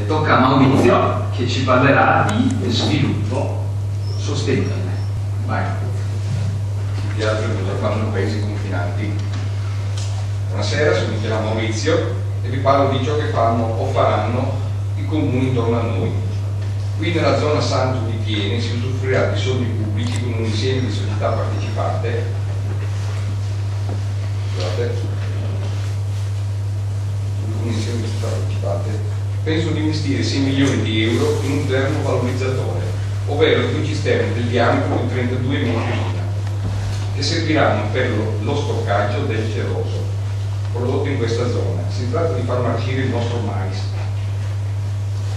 tocca a Maurizio che ci parlerà di sviluppo sostenibile. Vai. Mi piace cosa fanno i paesi confinanti. Buonasera, mi chiamo Maurizio e vi parlo di ciò che fanno o faranno i comuni intorno a noi. Qui nella zona Santo di Tiene si usufruirà di soldi pubblici con un insieme di società partecipate. Scusate. Un insieme di società partecipate. Penso di investire 6 milioni di euro in un termovalorizzatore, ovvero due cisterne del diametro di 32 metri che serviranno per lo stoccaggio del ceroso prodotto in questa zona. Si tratta di far marcire il nostro mais,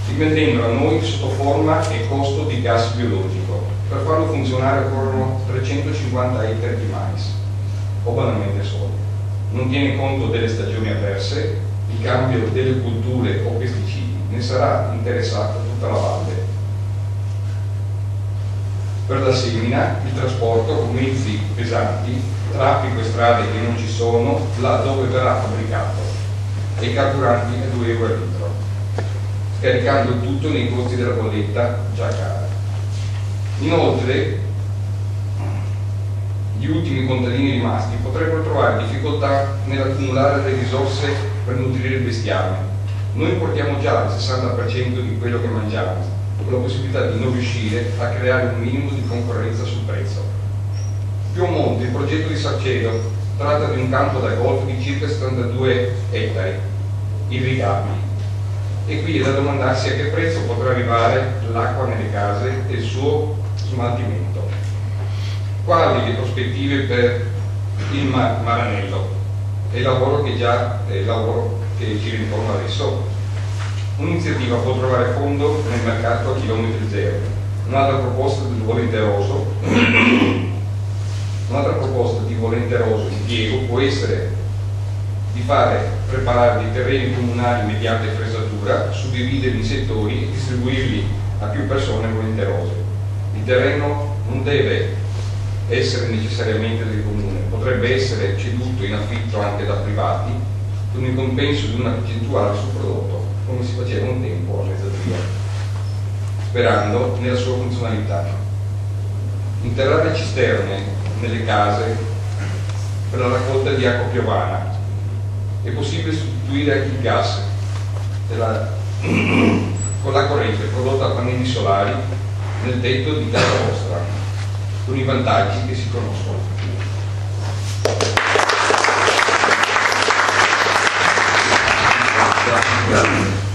rivendendolo a noi sotto forma e costo di gas biologico. Per farlo funzionare occorrono 350 ettari di mais, o banalmente soli. Non tiene conto delle stagioni avverse, il cambio delle culture o pesticidi, ne sarà interessata tutta la valle. Per la semina, il trasporto con mezzi pesanti, traffico e strade che non ci sono, là dove verrà fabbricato, e i carburanti a 2 euro al litro, scaricando tutto nei costi della bolletta già cara. Inoltre, gli ultimi contadini rimasti potrebbero trovare difficoltà nell'accumulare le risorse per nutrire il bestiame. Noi importiamo già il 60% di quello che mangiamo, con la possibilità di non riuscire a creare un minimo di concorrenza sul prezzo. Più a monte, il progetto di Sarcedo tratta di un campo da golf di circa 72 ettari irrigabili, e qui è da domandarsi a che prezzo potrà arrivare l'acqua nelle case e il suo smaltimento. Quali le prospettive per il Maranello e il lavoro che gira intorno adesso? Un'iniziativa può trovare fondo nel mercato a chilometri zero. Un'altra proposta di volenteroso impiego può essere di fare preparare dei terreni comunali mediante fresatura, suddividerli in settori e distribuirli a più persone volenterose. Il terreno non deve essere necessariamente del comune, potrebbe essere ceduto in affitto anche da privati con il compenso di una percentuale sul prodotto, come si faceva un tempo a Mezzadria, sperando nella sua funzionalità. Interrare cisterne nelle case per la raccolta di acqua piovana. È possibile sostituire anche il gas con la corrente prodotta da pannelli solari nel tetto di casa vostra, con i vantaggi che si conoscono. Grazie.